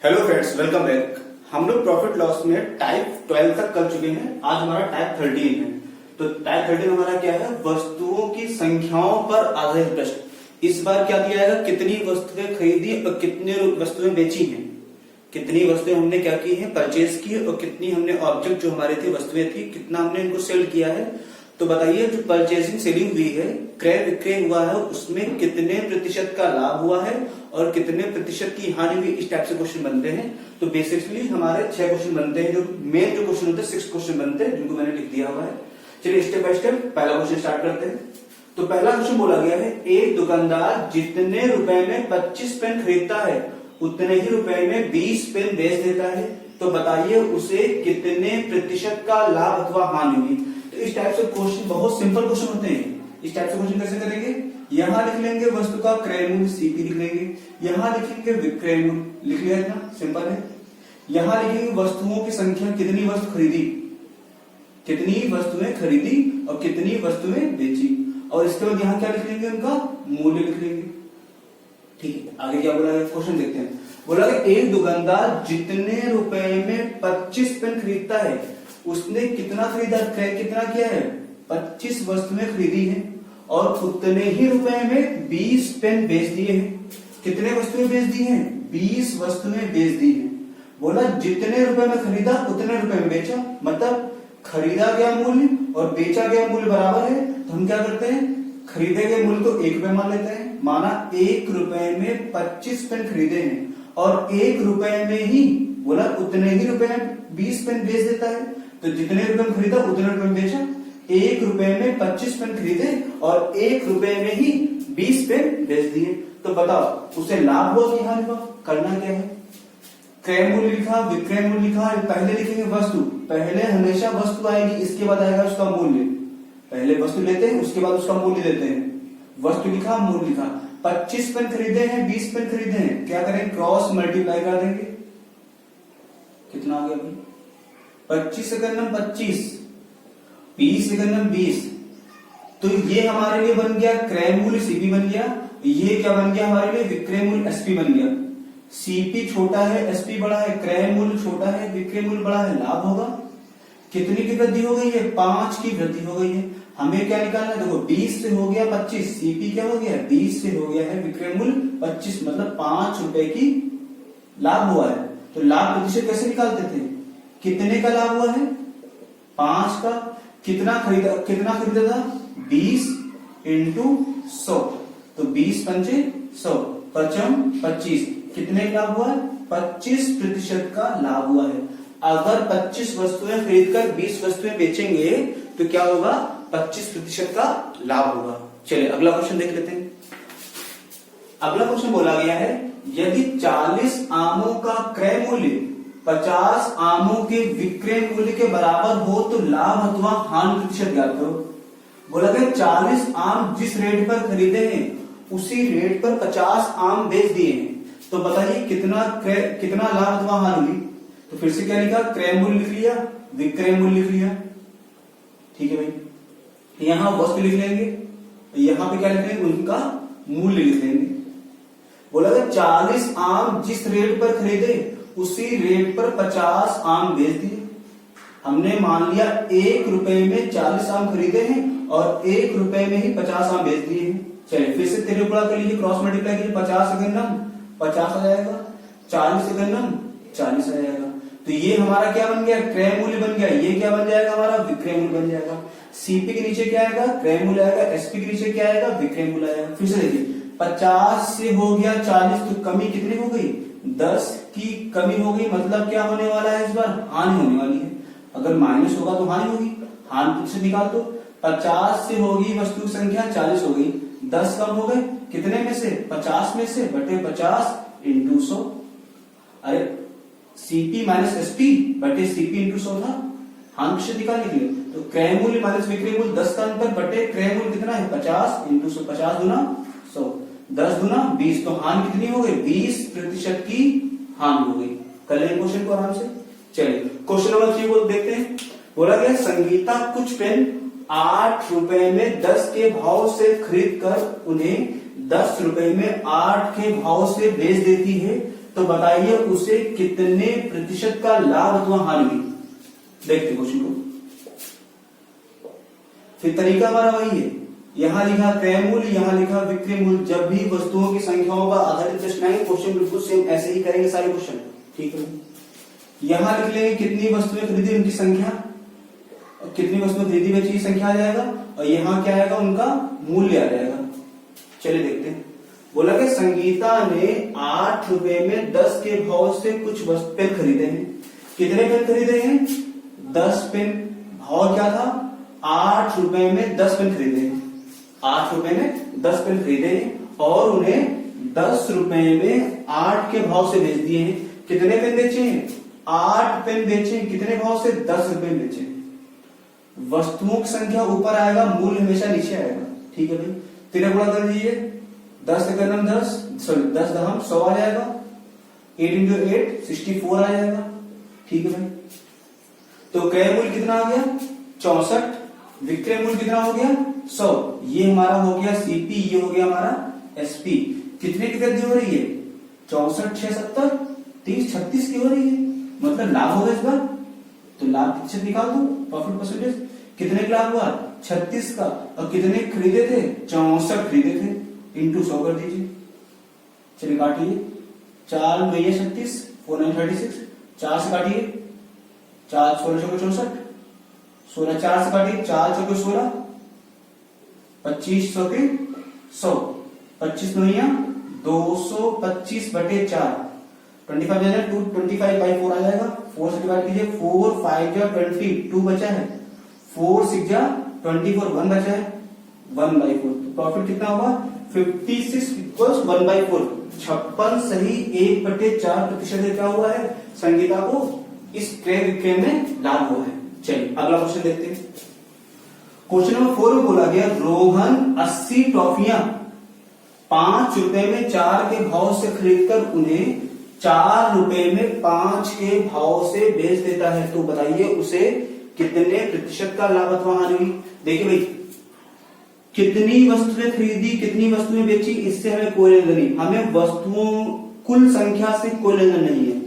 Hello friends, welcome back. हम लोग profit loss में टाइप 12 तक कर चुके हैं। आज हमारा टाइप 13 है। तो टाइप 13 हमारा क्या है? वस्तुओं की संख्याओं पर आधारित प्रश्न। इस बार क्या दिया जाएगा? कितनी वस्तुएं खरीदी और कितने वस्तुएं बेची हैं। कितनी वस्तुएं हमने क्या की है? परचेज की, और कितनी हमने ऑब्जेक्ट जो हमारे थे, वस्तुएं थी, कितना हमने इनको सेल किया है। तो बताइए, जो परचेसिंग सेलिंग हुई है, क्रय विक्रय हुआ है, उसमें कितने प्रतिशत का लाभ हुआ है और कितने प्रतिशत की हानि हुई। इस टाइप से क्वेश्चन बनते हैं। तो बेसिकली हमारे 6 क्वेश्चन बनते हैं। जो मेन जो क्वेश्चन होते हैं 6 क्वेश्चन बनते हैं, जिनको मैंने लिख दिया हुआ है। चलिए स्टेप बाय स्टेप पहला क्वेश्चन स्टार्ट करते हैं। तो पहला क्वेश्चन बोला गया है, एक दुकानदार जितने रुपए में 25 पेन खरीदता है, उतने ही रुपए में 20 पेन बेच देता है। तो बताइए उसे कितने प्रतिशत का लाभ अथवा हानि हुई। तो इस टाइप से क्वेश्चन बहुत सिंपल क्वेश्चन होते हैं। इस टाइप से क्वेश्चन कैसे करेंगे? यहां लिख लेंगे वस्तु का क्रय मूल्य सीपी लिख लेंगे, यहां लिखेंगे विक्रय मूल्य, लिख लिया इतना सिंपल है। यहां लिखेंगे वस्तुओं की संख्या, कितनी वस्तु खरीदी, कितनी वस्तुएं खरीदी और कितनी वस्तुएं बेची, और इसके बाद यहां क्या लिख लेंगे? उनका मूल्य लिख लेंगे। ठीक है, आगे क्या बोला है क्वेश्चन देखते हैं। बोला कि एक दुकानदार जितने रुपए में 25 पेन खरीदता है, उसने कितना खरीदा, क्रय कितना किया है? 25 वस्तुएं खरीदी हैं और उतने ही रुपए में 20 पेन बेच दिए हैं। कितने वस्तुएं बेच दी हैं? 20 वस्तुएं बेच दी हैं। बोला जितने रुपए में खरीदा उतने रुपए में बेचा, मतलब खरीदा गया मूल्य और बेचा गया मूल्य बराबर है। तो हम क्या करते हैं? खरीदे गए मूल्य को 1 रुपए मान लेते हैं। माना 1 रुपए में 25 पेन खरीदे हैं और 1 रुपए में ही, बोला उतने ही रुपए में 20 पेन बेच देता है। तो जितने रुपए में खरीदा उतने रुपए में बेचा। 1 रुपए में 25 पेन खरीदे और 1 रुपए में ही 20 पेन बेच दिए। तो बताओ उसे लाभ हुआ कि हानि हुआ? करना क्या है? क्रय मूल्य लिखा, विक्रय मूल्य लिखा। पहले लिखेंगे वस्तु, पहले हमेशा वस्तु आएगी, इसके बाद आएगा उसका मूल्य। पहले वस्तु लेते हैं, उसके बाद उसका मूल्य देते हैं। वस्तु लिखा, मूल्य लिखा। 25 पेन खरीदे हैं, 20 पेन खरीदे हैं, क्या करें? क्रॉस मल्टीप्लाई कर देंगे। कितना आ गया भाई? 25 से करना 25, 20 से करना 20। तो ये हमारे लिए बन गया क्रय मूल्य सीपी बन गया। ये क्या बन गया हमारे लिए? विक्रय मूल्य एसपी बन गया। सीपी छोटा है, एसपी बड़ा है, क्रय मूल्य छोटा है, विक्रय मूल्य बड़ा है, लाभ होगा। कितनी की वृद्धि हो गई है? 5 की वृद्धि हो गई है। हमें क्या निकालना है? देखो 20 से हो गया 25, सीपी क्या हो गया? 20 से हो गया है विक्रय मूल्य 25, मतलब 5 रुपए की लाभ हुआ है। तो लाभ प्रतिशत कैसे निकालते थे? कितने का लाभ हुआ है? 5 का। कितना खरीदा था? 20 इंटू 100। तो 20 पंचे 100, पचम 25। कितने का लाभ हुआ है? 25% का लाभ हुआ है। अगर 25 वस्तुएं खरीदकर 20 वस्तुएं बेचेंगे तो क्या होगा? 25% का लाभ होगा। चलिए अगला क्वेश्चन देख लेते हैं। अगला क्वेश्चन बोला गया है, यदि 40 आमों का क्रय मूल्य 50 आमों के विक्रय मूल्य के बराबर हो तो लाभ अथवा हानि प्रतिशत ज्ञात करो। बोला गया 40 आम जिस रेट पर खरीदे हैं उसी रेट पर 50 आम बेच दिए हैं। तो बताइए कितना लाभ अथवा हानि हुई। तो फिर से क्या लिखा? क्रय मूल्य लिख लिया, विक्रय मूल्य लिख लिया। ठीक है भाई, यहां वस्तु लिख लेंगे, यहां पे क्या लिख लेंगे? उनका मूल्य लिख लेंगे। बोला गया 40 आम जिस रेट पर खरीदे उसी रेट पर 50 आम बेच दिए। हमने मान लिया 1 रुपए में 40 आम खरीदे हैं और 1 रुपए में ही 50 आम बेच दिए हैं। चलिए फिर से 3 गुणा कर लीजिए, क्रॉस मल्टीप्लाई कीजिए। 50 से गन्नम 50 आ जाएगा, 40 से गन्नम 40 आ जाएगा। तो ये हमारा क्या बन गया? क्रय मूल्य बन गया। ये क्या बन जाएगा? हमारा विक्रय मूल्य बन जाएगा। सीपी के नीचे क्या आएगा? क्रय मूल्य आएगा। एसपी के नीचे क्या आएगा? विक्रय मूल्य आएगा। फिर से देखिए 50 से हो गया 40, तो कमी कितनी हो गई? 10 की कमी हो गई। मतलब क्या होने वाला है? इस बार हानि होने वाली है। अगर माइनस होगा तो हानि होगी। हानि प्रतिशत निकाल दो। 50 से होगी वस्तु की संख्या 40 हो गई, 10 कम हो गए। कितने में से? 50 में से, बटे 50 इंटू 100। अरे सीपी माइनस एसपी बटे सीपी इंटू 100 था। हानि प्रतिशत निकालने के लिए तो क्रय मूल्य माइनस विक्रय मूल्य 10 का अंतर बटे क्रय मूल्य कितना है? 50 इंटू 100। 50 गुना 100, 10 गुना 20। तो हानि कितनी हो गई? 20% की हानि हो गई। कर लेंगे क्वेश्चन को आराम से। चलिए क्वेश्चन नंबर 3 को देखते हैं। बोला गया संगीता कुछ पेन 8 रुपए में 10 के भाव से खरीद कर उन्हें 10 रुपए में 8 के भाव से बेच देती है। तो बताइए उसे कितने प्रतिशत का लाभ अथवा हानि हुई। देखते क्वेश्चन को। फिर तरीका हमारा वही है, यहां लिखा क्रय मूल्य, यहां लिखा विक्रय मूल्य। जब भी वस्तुओं की संख्याओं पर आधारित प्रश्न आएंगे क्वेश्चन बिल्कुल सेम ऐसे ही करेंगे सारे क्वेश्चन, ठीक है। यहां लिख लेंगे कितनी वस्तुएं खरीदी उनकी संख्या, कितनी वस्तुएं खरीदी बेची संख्या आ जाएगा, और यहाँ क्या आएगा उनका मूल्य आ जाएगा। चलिए देखते हैं। बोला कि संगीता ने 8 रुपए में 10 के भाव से कुछ पेन खरीदे हैं। कितने पेन खरीदे हैं? 10 पेन। भाव क्या था? 8 रुपए में 10 पेन खरीदे हैं। 8 रुपए में 10 पेन खरीदे हैं और उन्हें 10 रुपए में 8 के भाव से बेच दिए हैं। कितने पेन बेचे हैं? 8 पेन बेचे। कितने भाव से? 10 रुपए में बेचे। वस्तुओं की संख्या ऊपर आएगा, मूल्य हमेशा नीचे आएगा, ठीक है भाई। 3 गुणा कर दीजिए, 10 एकम 10, सॉरी 10 दहम 100 आ जाएगा। 8 इंटू 8 64 आ जाएगा, ठीक है भाई। तो क्रय मूल्य कितना आ गया? 64। विक्रय मूल्य कितना हो गया? 100। ये हमारा हो गया सीपी, ये हो गया हमारा एसपी। कितने की वृद्धि हो रही है? 64, 6, 70, 30, 36 की हो रही है। मतलब लाभ होगा इस बार, तो लाभ प्रतिशत निकाल दो, प्रॉफिट परसेंटेज। कितने का लाभ हुआ? 36 का। और कितने खरीदे थे? 64 खरीदे थे, इंटू 100 कर दीजिए। चलिए काटिए, 4 9 36, 4 9 36, 4 से काटिए, 4 16 64, 16 4 से काटिए, 4 चौके 16, 25 चौके 100, 25 9 225 बटे 4, 25 जाएगा 225/4 आ जाएगा। 4 से डिवाइड कीजिए, 4 5 जा 20, 2 बचा है, 4 6 जा 24, 1 बचा है, 1/4। तो प्रॉफिट कितना होगा? 56 इक्वल्स 1/4। 56 सही 1/4 प्रतिशत क्या हुआ है? संगीता को इस क्रय विक्रय में लाभ हुआ है। चलिए अगला क्वेश्चन देखते हैं। क्वेश्चन नंबर 4 में बोला गया रोहन 80 टॉफियां 5 रुपए में 4 के भाव से खरीदकर उन्हें 4 रुपए में 5 के भाव से बेच देता है। तो बताइए उसे कितने प्रतिशत का लाभ अथवा हानि हुई। देखिए भाई, कितनी वस्तुएं खरीदी, कितनी वस्तुएं बेची, इससे हमें कोई लेना नहीं। हमें वस्तुओं कुल संख्या से कोई लेना नहीं है।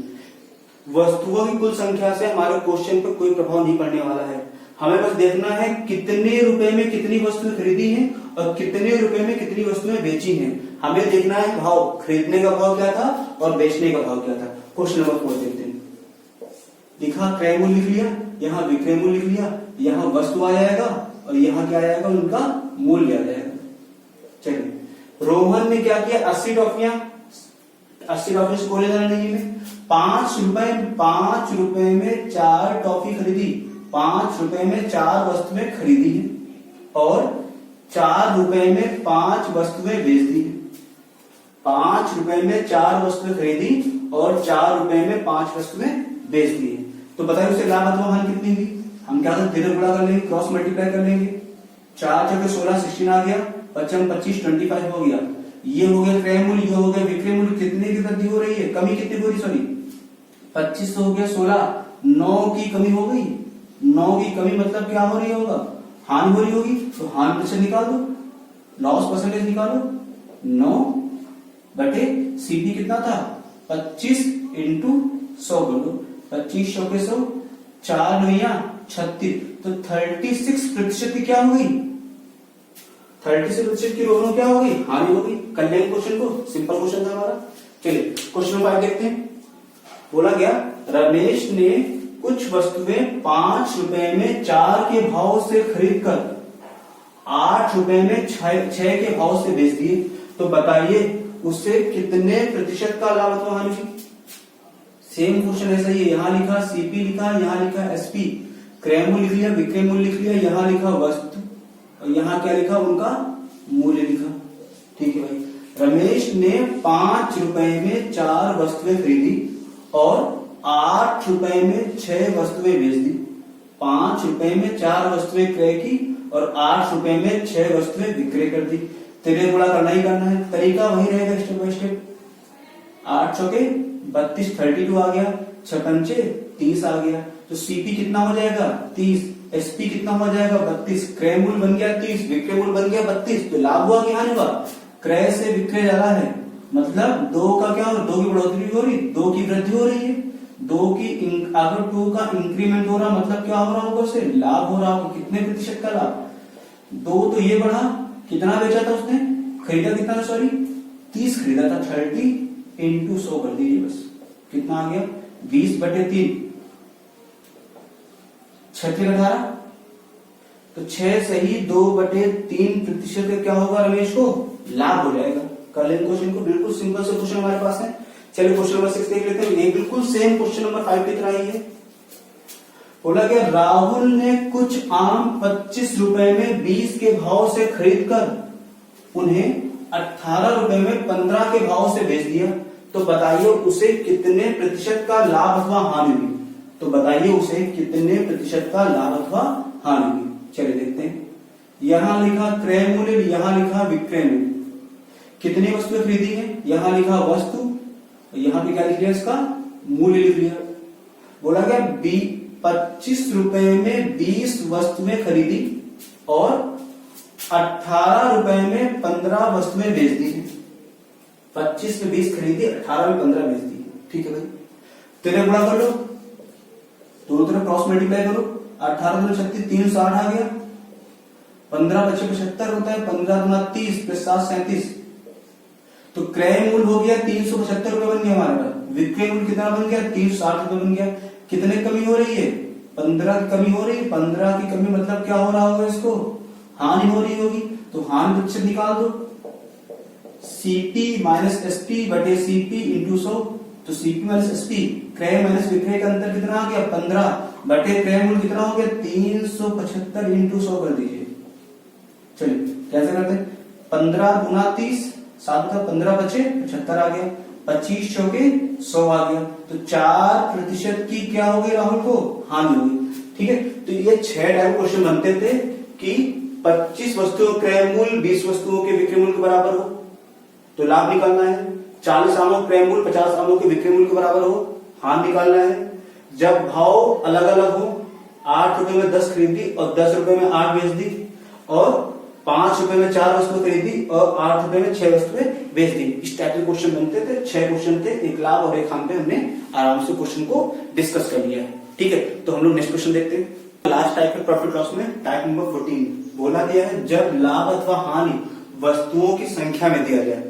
वस्तुओं की कुल संख्या से हमारे क्वेश्चन पर कोई प्रभाव नहीं पड़ने वाला है। हमें बस देखना है कितने रुपए में कितनी वस्तुएं खरीदी हैं और कितने रुपए में कितनी वस्तुएं बेची हैं। हमें देखना है भाव, खरीदने का भाव क्या था और बेचने का भाव क्या था। क्वेश्चन नंबर 4 देखते हैं। लिखा क्रय मूल्य लिख लिया, यहाँ विक्रय मूल्य लिख लिया, यहाँ वस्तु आ जाएगा और यहाँ क्या आ जाएगा? उनका मूल्य आ जाएगा। चलिए रोहन ने क्या किया? 80 टॉफियां, 80 टॉफी से कोई लेना नहीं है। 5 रुपए में 4 टॉफी खरीदी, 5 रुपए में 4 वस्तुएं खरीदी है और 4 रुपए में 5 वस्तुएं बेच दी है। 5 रुपए में 4 वस्तुएं खरीदी और 4 रुपए में 5 वस्तुएं बेच दी है। तो बताइए उसे लाभ अथवा हानि कितनी हुई। हम क्या करते हैं? गुणा कर लेंगे, क्रॉस मल्टीप्लाई कर लेंगे। 4 चौके 16 16 आ गया, 55 25 25 हो गया। ये हो गया क्रय मूल्य, ये हो गया विक्रय मूल्य। कितने की वृद्धि हो रही है? कमी कितनी हो रही? सॉरी 25 हो गया 16, 9 की कमी हो गई। 9 की कमी मतलब क्या हो रही होगा? हानि हो रही होगी। तो हानि प्रतिशत निकाल दो, लॉस परसेंटेज निकालो। 9 बटे सीपी कितना था? 25 इंटू 100 कर दो, 25 100 के 100, 4 9 36। तो 36% की क्या हो गई? 36% की रोहन क्या हो गई? हानि हो गई। कर लेंगे क्वेश्चन को, सिंपल क्वेश्चन था हमारा। चलिए क्वेश्चन नंबर 5 देखते हैं। बोला गया रमेश ने कुछ वस्तुएं 5 रुपए में 4 के भाव से खरीदकर 8 रुपए में 6 के भाव से बेच दिए। तो बताइए उससे कितने प्रतिशत का लाभ अथवा हानि हुई। सेम क्वेश्चन ऐसा ही है। यहां लिखा सीपी लिखा, यहां लिखा एसपी। क्रय मूल्य लिख लिया, विक्रय मूल्य लिख लिया, यहां लिखा वस्तु और यहां क्या लिखा? उनका मूल्य लिखा। ठीक है भाई। रमेश ने 5 रुपए में 4 वस्तुएं खरीदी और 8 रुपए में 6 वस्तुएं बेच दी। 5 रुपए में 4 वस्तुएं क्रय की और 8 रुपए में 6 वस्तुएं विक्रय कर दी। तेरे गुणा करना ही करना है, तरीका वही रहेगा स्टेप बाय स्टेप। 8 चौके 32, 32 आ गया, 6 पंचे 30 आ गया। तो सीपी कितना हो जाएगा? 30। एसपी कितना हो जाएगा? 32। क्रय मूल्य बन गया 30, विक्रय मूल्य बन गया 32। तो लाभ हुआ कि हानि हुआ? क्रय से विक्रय ज्यादा है मतलब 2 का क्या हो, 2 की बढ़ोतरी हो रही, 2 की वृद्धि हो रही है, 2 की अगर 2 का इंक्रीमेंट हो रहा मतलब क्या हो रहा होगा, उसे लाभ हो रहा होगा। कितने प्रतिशत का लाभ, 2 तो ये बढ़ा, कितना बेचा था उसने, खरीदा कितना था, सॉरी 30 खरीदा था, 30 इंटू 100 कर दीजिए बस, कितना आ गया 20/3, 6×18, तो 6 सही 2/3% का क्या होगा रमेश को, लाभ हो जाएगा। कर लेंगे क्वेश्चन को, बिल्कुल सिंपल से क्वेश्चन हमारे पास है। चलिए क्वेश्चन नंबर 6 देख लेते हैं, ये बिल्कुल सेम क्वेश्चन नंबर 5 की तरह ही है। बोला गया राहुल ने कुछ आम 25 रुपए में 20 के भाव से खरीद कर उन्हें 18 रुपए में 15 के भाव से बेच दिया, तो बताइए उसे कितने प्रतिशत का लाभ अथवा हानि हुई। तो बताइए उसे कितने प्रतिशत का लाभ अथवा हानि हुई। चलिए देखते हैं, यहां लिखा क्रय मूल्य, यहां लिखा विक्रय मूल्य, कितनी वस्तुएं खरीदी है, यहां लिखा वस्तु, यहां पे क्या लिख लिया, इसका मूल्य लिख लिया। बोला गया 25 रुपए में 20 वस्तुएं खरीदी और 18 रुपए में 15 वस्तुएं बेच दी। 25 में 20 खरीदी, 18 में 15 बेच दी। ठीक है भाई, तेरे गुणा कर लो, दोनों तरफ क्रॉस मल्टीप्लाई करो, 18 दूनी 36, 360 आ गया, 15 × 25 75 होता है, 15 दूना 30 + 7 37, तो क्रय मूल्य हो गया 375 रुपए बन गया हमारे पास। विक्रय मूल्य कितना बन गया, 360 रुपए बन गया। कितने कमी हो रही है, 15 की कमी हो रही है। 15 की कमी मतलब क्या हो रहा होगा, इसको हानि हो रही होगी, तो हानि प्रतिशत निकाल दो, CP - SP/CP × 100, तो CP - SP, क्रय माइनस विक्रय का अंतर कितना आ गया 15 क्रय मूल्य कितना हो गया 375 × 100 कर दीजिए। चलिए कैसे करते हैं, 15 × 30, 7 का 15 बचे 75 आ गया, 25 चौके 100 आ गया, तो 4% की क्या हो गई राहुल को, हानि होगी। ठीक है, तो ये 6 टाइप क्वेश्चन बनते थे कि 25 वस्तुओं क्रय मूल्य 20 वस्तुओं के विक्रय मूल्य के बराबर हो तो लाभ निकालना है, 40 आमों क्रय मूल्य 50 आमों के विक्रय मूल्य के बराबर हो, हानि निकालना है। जब भाव अलग अलग हो, 8 रुपए में 10 खरीदी और 10 रुपए में 8 बेच दी, और 5 रुपए में 4 वस्तुएं खरीदी और 8 रुपए में 6 वस्तुएं बेच दी। इस टाइप के क्वेश्चन बनते थे, 6 क्वेश्चन थे, एक लाभ और एक हानि पे हमने आराम से क्वेश्चन को डिस्कस कर लिया है। ठीक है, तो हम लोग नेक्स्ट क्वेश्चन देखते हैं। लास्ट टाइप है प्रॉफिट लॉस में, टाइप नंबर 14 बोला गया है जब लाभ अथवा हानि वस्तुओं की संख्या में दिया जाए।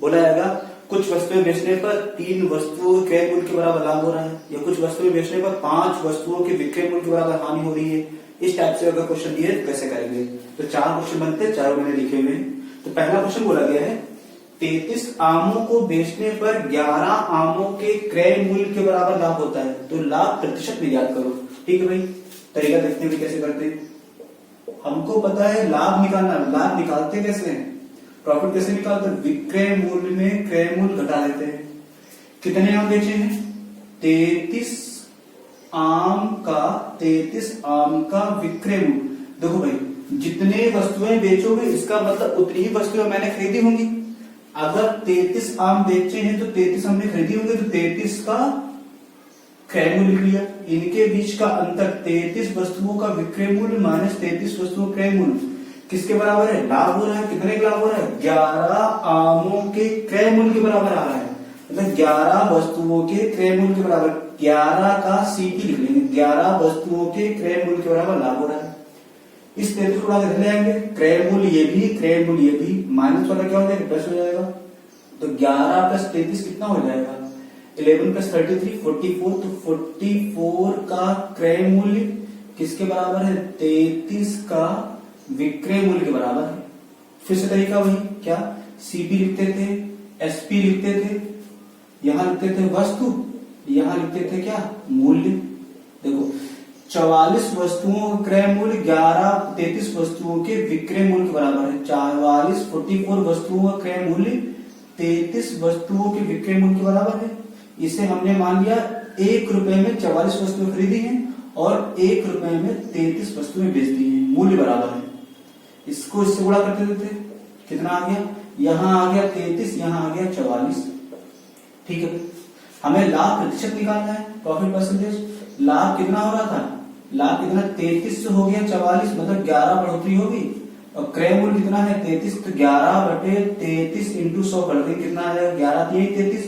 बोला जाएगा कुछ वस्तुएं बेचने पर 3 वस्तुओं के क्रय मूल्य के बराबर लाभ हो रहा है, या कुछ वस्तुएं बेचने पर 5 वस्तुओं के विक्रय मूल्य के बराबर हानि हो रही है। इस टाइप से अगर क्वेश्चन दिए तो कैसे करेंगे, तो 4 क्वेश्चन बनते हैं, चारों मैंने लिखे हुए हैं। तो पहला क्वेश्चन बोला गया है 33 आमों को बेचने पर 11 आमों के क्रय मूल्य के बराबर लाभ होता है, तो लाभ प्रतिशत में याद करो। ठीक है भाई, तरीका देखते हैं कैसे करते हैं। हमको पता है लाभ निकालना, लाभ निकालते कैसे हैं, प्रॉफिट कैसे निकालते हैं, विक्रय मूल्य में क्रय मूल्य घटा देते हैं। कितने आम बेचे हैं, 33 आम का विक्रय मूल्य। देखो भाई जितने वस्तुएं बेचोगे इसका मतलब उतनी ही वस्तुएं मैंने खरीदी होंगी। अगर 33 आम बेचे हैं तो 33 हमने खरीदी होंगी, तो 33 का क्रय मूल्य लिख लिया। इनके बीच का अंतर 33 वस्तुओं का विक्रय मूल्य माइनस 33 वस्तुओं का क्रय मूल्य किसके बराबर है, लाभ हो रहा है। कितने का लाभ हो रहा है, 11 आमों के क्रय मूल्य के बराबर आ रहा है, मतलब 11 वस्तुओं के क्रय मूल्य के बराबर। 11 का CP लिख लेंगे, 11 वस्तुओं के क्रय मूल्य के बराबर लाभ हो रहा है। इस 33 को घर ले आएंगे, क्रय मूल्य ये भी, क्रय मूल्य ये भी, माइनस वाला क्या हो जाएगा, प्लस हो जाएगा। तो 11 + 33 कितना हो जाएगा, 11 + 33 44, तो 44 का क्रय मूल्य किसके बराबर है, 33 का विक्रय मूल्य के बराबर है। फिर से तरीका वही, क्या CP लिखते थे, SP लिखते थे, यहां लिखते थे वस्तु, यहां लिखते थे क्या, मूल्य। देखो 44 वस्तुओं का क्रय मूल्य 11 33 वस्तुओं के विक्रय मूल्य के बराबर है। 44 वस्तुओं का क्रय मूल्य 33 वस्तुओं के विक्रय मूल्य के बराबर है। इसे हमने मान लिया 1 रुपए में 44 वस्तुएं खरीदी हैं और 1 रुपए में 33 वस्तुएं बेच दी हैं, मूल्य बराबर है। इसको इससे गुणा करते देते, कितना आ गया, यहां आ गया 33, यहां आ गया 44। ठीक है, हमें लाभ प्रतिशत निकालना है, प्रॉफिट परसेंटेज। लाभ कितना हो रहा था, लाभ कितना 33 से हो गया 44, मतलब 11 बढ़ोतरी होगी, और क्रय मूल्य कितना है 33, तो 11/33 इंटू 100 कर दें, कितना आ जाएगा 11×3 = 33,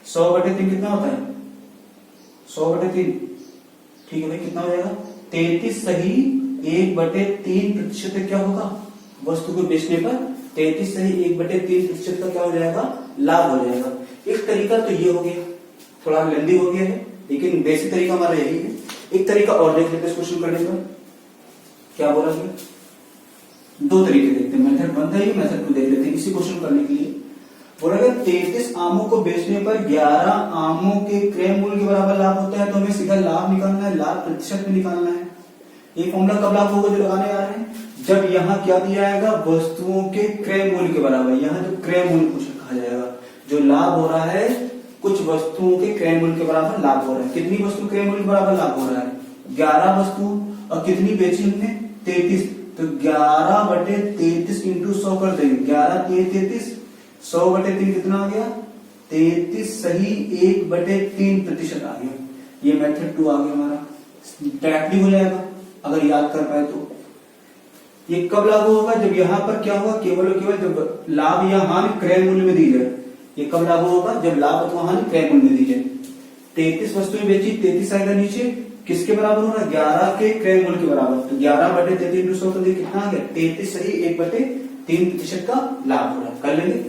100/3 कितना होता है 100/3, ठीक है भाई, कितना हो जाएगा 33 सही 1/3% क्या होगा वस्तु को बेचने पर 33 सही 1/3% का क्या हो जाएगा लाभ हो जाएगा। एक तरीका तो ये हो गया, थोड़ा लेंदी हो गया है, लेकिन बेसिक तरीका हमारा यही है। एक तरीका और देख लेते हैं क्वेश्चन करने का, क्या बोला गया, दो तरीके देखते हैं, मेथड 1 था ये, मेथड 2 देख लेते हैं इसी क्वेश्चन करने के लिए। बोला गया 33 आमों को बेचने पर 11 आमों के क्रय मूल्य के बराबर लाभ होता है, तो हमें सीधा लाभ निकालना है, लाभ प्रतिशत में निकालना है। ये फॉर्मूला कब लागू होगा जो लगाने आ रहे हैं, जब यहाँ क्या दिया जाएगा वस्तुओं के क्रय मूल्य के बराबर, यहाँ जो क्रय मूल्य कुछ कहा जाएगा, जो लाभ हो रहा है कुछ वस्तुओं के क्रय मूल्य के बराबर लाभ हो रहा है। कितनी वस्तु क्रय मूल्य के बराबर लाभ हो रहा है 11 वस्तु, और कितनी बेची हमने 33, तो 11/33 इंटू 100 कर देंगे, 11×3 = 33, 100/3 कितना आ गया 33 सही 1/3% आ गया। ये मेथड 2 आ गया हमारा, डायरेक्टली हो जाएगा अगर याद कर पाए तो। ये कब लागू होगा, जब यहाँ पर क्या होगा केवल और केवल जब लाभ या हानि क्रय मूल्य में दी जाए। ये कब लागू होगा, जब लाभ अथवा हानि क्रय मूल्य में दी जाए। 33 वस्तुएं बेची, 33 आएगा नीचे, किसके बराबर हो रहा है 11 के क्रय मूल्य के बराबर, तो 11/33 इंटू 100 तो कितना आ गया 33 सही 1/3% का लाभ हो रहा है। कर लेंगे,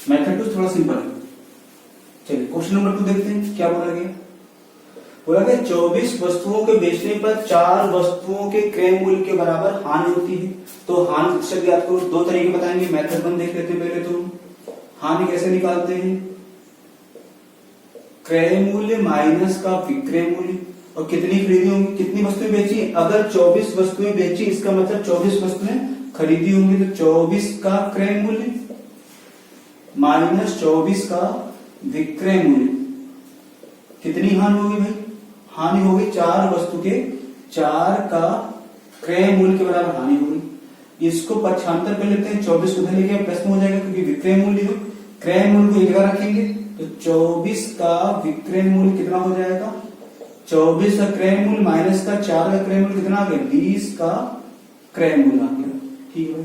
मेथड 2 थोड़ा सिंपल है। चलिए क्वेश्चन नंबर 2 देखते हैं क्या बोला गया। बोला गया 24 वस्तुओं के बेचने पर 4 वस्तुओं के क्रय मूल्य के बराबर हानि होती है, तो हानि प्रतिशत ज्ञात करो। दो तरीके बताएंगे, मेथड 1 देख लेते हैं पहले। तो हानि कैसे निकालते हैं, क्रय मूल्य माइनस का विक्रय मूल्य, और कितनी खरीदी होंगी, कितनी वस्तुएं बेची, अगर 24 वस्तुएं बेची इसका मतलब 24 वस्तुएं खरीदी होंगी, तो 24 का क्रय मूल्य माइनस 24 का विक्रय मूल्य, कितनी हानि होगी भाई, हानि होगी 4 वस्तु के 4 का क्रय मूल्य के बराबर हानि होगी। इसको पक्षांतर कर लेते हैं, 24 उधर लेके प्रश्न हो जाएगा क्योंकि विक्रय मूल्य है, क्रय मूल्य को एक जगह रखेंगे, तो 24 का विक्रय मूल्य कितना हो जाएगा 24 का क्रय मूल्य माइनस का 4 का क्रय मूल्य कितना आ गया 20 का क्रय मूल्य आ गया। ठीक है,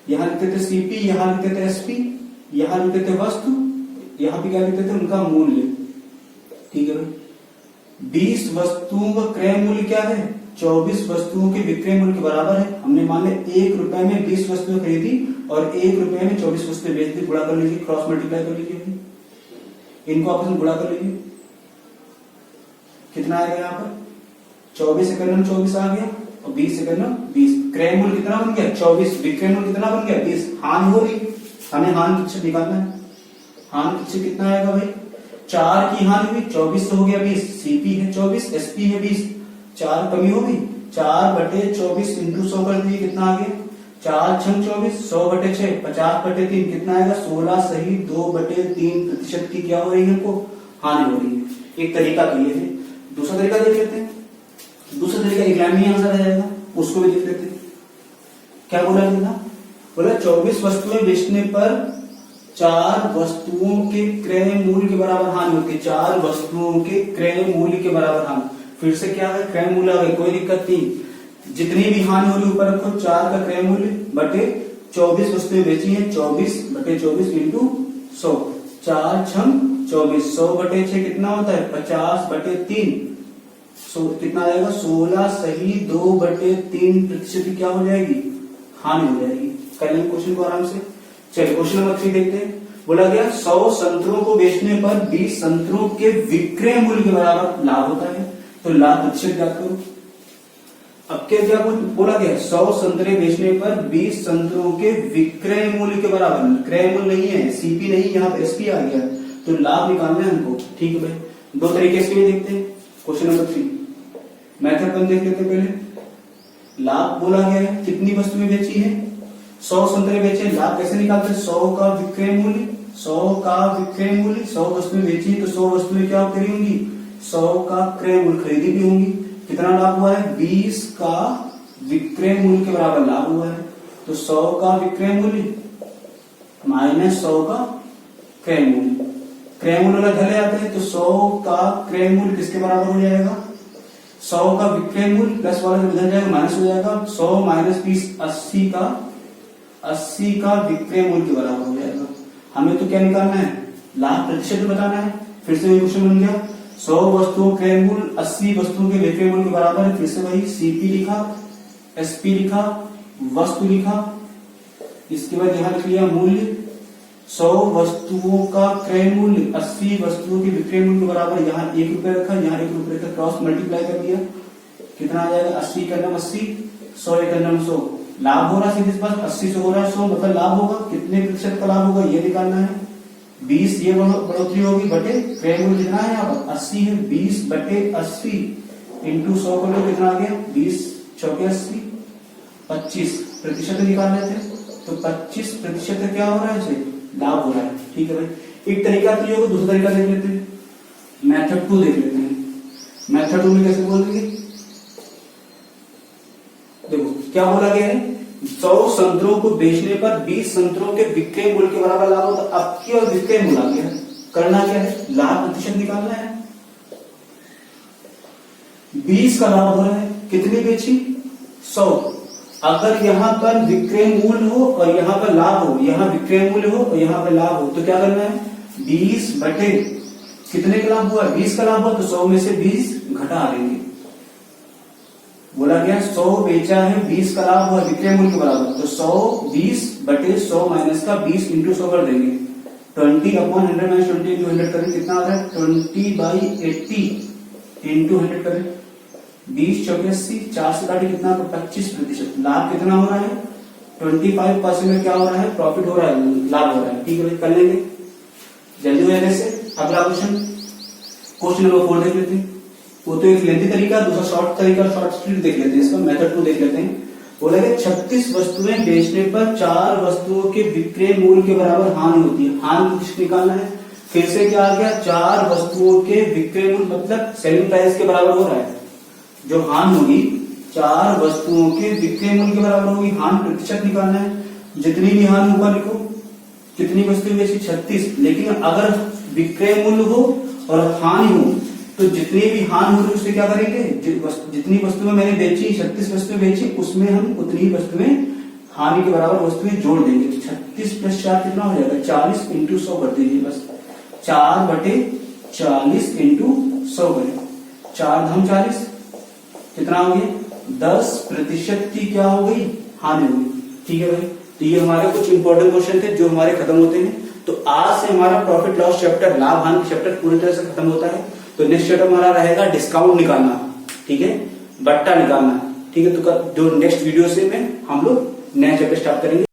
यहां लिखते थे सीपी, यहां लिखते थे एसपी, यहां लिखते थे वस्तु, यहां पे क्या लिखते थे उनका मूल्य। ठीक है भाई, 20 वस्तुओं का क्रय मूल्य क्या है 24 वस्तुओं के विक्रय मूल्य के बराबर है। हमने मान लिया 1 रुपए में 20 वस्तुएं खरीदी और 1 रुपए में 24 वस्तुएं बेच दी। गुणा कर लीजिए, क्रॉस मल्टीप्लाई कर लीजिए, इनको आपस में गुणा कर लीजिए, कितना आएगा यहाँ पर 24 से करना 24 आ गया और 20 से करना 20। क्रय मूल्य कितना बन गया 24, विक्रय मूल्य कितना बन गया 20। हानि हो रही, हमें हानि प्रतिशत निकालना है। हानि प्रतिशत कितना आएगा भाई 4 की हानि हुई 24 से हो गया 20, सीपी है 24, एसपी है 20, 4 कमी होगी 4/24 इंटू 100 कर दीजिए, कितना आ गया 4 छंग 24, 100/6 50/3 कितना आएगा 16 सही 2/3% की क्या हो रही है हमको हानि हो रही है। एक तरीका तो ये है, दूसरा तरीका देख लेते हैं। दूसरा तरीका एक लाइन में आंसर आ जाएगा, उसको भी देख लेते हैं। क्या बोला बोला 24 वस्तुएं बेचने पर 4 वस्तुओं के क्रय मूल्य के बराबर हानि होती है। 4 वस्तुओं के क्रय मूल्य के बराबर हानि, फिर से क्या है क्रय मूल्य आ गया, कोई दिक्कत नहीं, जितनी भी हानि हो रही ऊपर रखो 4 का क्रय मूल्य बटे 24 वस्तुएं बेची है 24/24 इंटू 100, 4 छंग 24, 100/6 कितना होता है 50/3, कितना आएगा 16 सही 2/3% क्या हो जाएगी हानि हो जाएगी। करेंगे क्वेश्चन को आराम से। चलिए क्वेश्चन नंबर 3 देखते हैं। बोला गया 100 संतरों को बेचने पर 20 संतरों के विक्रय मूल्य के बराबर लाभ होता है, तो लाभ प्रतिशत ज्ञात करो। अब क्या बोला गया 100 संतरे बेचने पर 20 संतरों के विक्रय मूल्य के बराबर, क्रय मूल्य नहीं है सीपी नहीं, यहाँ पे एसपी आ गया, तो लाभ निकालना है हमको। ठीक है भाई, दो तरीके इसके लिए देखते हैं। क्वेश्चन नंबर 3 मेथड 1 देख लेते हैं पहले। लाभ बोला गया है, कितनी वस्तुएं बेची है 100 संतरे बेचे, लाभ कैसे निकालते हैं 100 का विक्रय मूल्य, 100 का विक्रय मूल्य, 100 वस्तुएं बेची तो 100 वस्तुएं क्या करी होंगी 100 का क्रय मूल्य खरीदी भी होंगी। कितना लाभ हुआ है 20 का विक्रय मूल्य के बराबर लाभ हुआ है, तो 100 का विक्रय मूल्य माइनस 100 का क्रय मूल्य, क्रय मूल्य वाला धले आते हैं, तो 100 का क्रय मूल्य किसके बराबर हो जाएगा 100 का विक्रय मूल्य प्लस वाला जो बदल जाएगा माइनस हो जाएगा, 100 - 20 80 का 80 का विक्रय मूल्य के बराबर हो जाएगा। हमें तो क्या निकालना है, लाभ प्रतिशत में बताना है। फिर से वही क्वेश्चन बन गया, 100 वस्तुओं क्रय मूल्य 80 वस्तुओं के विक्रय मूल्य के बराबर है। फिर से वही सीपी लिखा, एसपी लिखा, वस्तु लिखा, इसके बाद यहां लिख लिया मूल्य। 100 वस्तुओं का क्रय मूल्य 80 वस्तुओं के विक्रय मूल्य के बराबर, यहाँ 1 रुपया रखा, यहाँ 1 रुपये का क्रॉस मल्टीप्लाई कर दिया, कितना आ जाएगा 80 का नाम 80, 100 का नाम 100। लाभ हो रहा है सीधे पास 80 से हो रहा है 100, मतलब लाभ होगा कितने प्रतिशत का लाभ होगा ये निकालना है। 20 ये बढ़ोतरी होगी बटे क्रय मूल्य कितना है यहाँ पर 80 है, 20 बटे 80 इंटू 100 कर लो, कितना आ गया 20 चौके 80, 25 प्रतिशत निकाल रहे थे, तो 25 प्रतिशत क्या हो रहा है इसे लाभ हो रहा है। ठीक है भाई, एक तरीका तो ये होगा, दूसरा तरीका देख लेते हैं, मेथड 2 देख लेते हैं। मेथड 2 में कैसे बोल देंगे, देखो क्या बोला गया है, 100 संतरों को बेचने पर 20 संतरों के विक्रय मूल्य के बराबर लाभ होता है। अब की और विक्रय मूल्य आ गया, करना क्या है, लाभ प्रतिशत निकालना है। 20 का लाभ हो रहा है, कितनी बेची 100। अगर यहाँ पर विक्रय मूल्य हो और यहाँ पर लाभ हो, यहाँ विक्रय मूल्य हो और यहाँ पर लाभ हो, तो क्या करना है 20 बटे कितने का लाभ हुआ, 20 का लाभ हुआ, तो 100 में से 20 घटा देंगे। बोला गया 100 बेचा है, 20 का लाभ हुआ, विक्रय मूल्य के बराबर, तो 100 20 बटे 100 माइनस का 20 इंटू 100 कर देंगे। 20/100 माइनस 20 इंटू 100 करें, कितना आ रहा है 20/80 इंटू 100 करें, 20 चौके 80, 4 से काटे कितना, 25 प्रतिशत। लाभ कितना हो रहा है 25% में क्या हो रहा है, प्रॉफिट हो रहा है, लाभ हो रहा है। ठीक है भाई, कर लेंगे जल्दी हो जाने से। अगला क्वेश्चन, क्वेश्चन नंबर 4 देख लेते हैं। वो तो एक लेंथी तरीका, दूसरा शॉर्ट तरीका, शॉर्ट स्ट्रीट देख लेते हैं, इसका मेथड 2 देख लेते हैं। बोला कि 36 वस्तुएं बेचने पर 4 वस्तुओं के विक्रय मूल्य के बराबर हानि होती है। हानि किसको निकालना है, फिर से क्या आ गया, 4 वस्तुओं के विक्रय मूल्य मतलब सेलिंग प्राइस के बराबर हो रहा है। जो हानि होगी 4 वस्तुओं के विक्रय मूल्य के बराबर होगी। हानि प्रतिशत निकालना है, जितनी भी हानि ऊपर लिखो, कितनी वस्तुएं बेची 36, लेकिन अगर विक्रय मूल्य हो और हानि हो तो जितनी भी हानि हो रही उससे क्या करेंगे, जितनी वस्तुएं मैंने बेची 36 वस्तुएं बेची, उसमें हम उतनी वस्तुएं हानि के बराबर वस्तुएं जोड़ देंगे। 36 प्लस 4 कितना हो जाएगा 40 इंटू 100 कर दीजिए बस, 4 बटे 40 इंटू 100 करें, 4 धम 40 कितना हो गया 10% की क्या हो गई, हानि हो गई। ठीक है भाई, तो ये हमारे कुछ इंपॉर्टेंट क्वेश्चन थे जो हमारे खत्म होते हैं। तो आज से हमारा प्रॉफिट लॉस चैप्टर, लाभ हानि चैप्टर पूरी तरह से खत्म होता है। तो नेक्स्ट चैप्टर हमारा रहेगा डिस्काउंट निकालना, ठीक है, बट्टा निकालना। ठीक है, तो जो नेक्स्ट वीडियो से में हम लोग नया चैप्टर स्टार्ट करेंगे।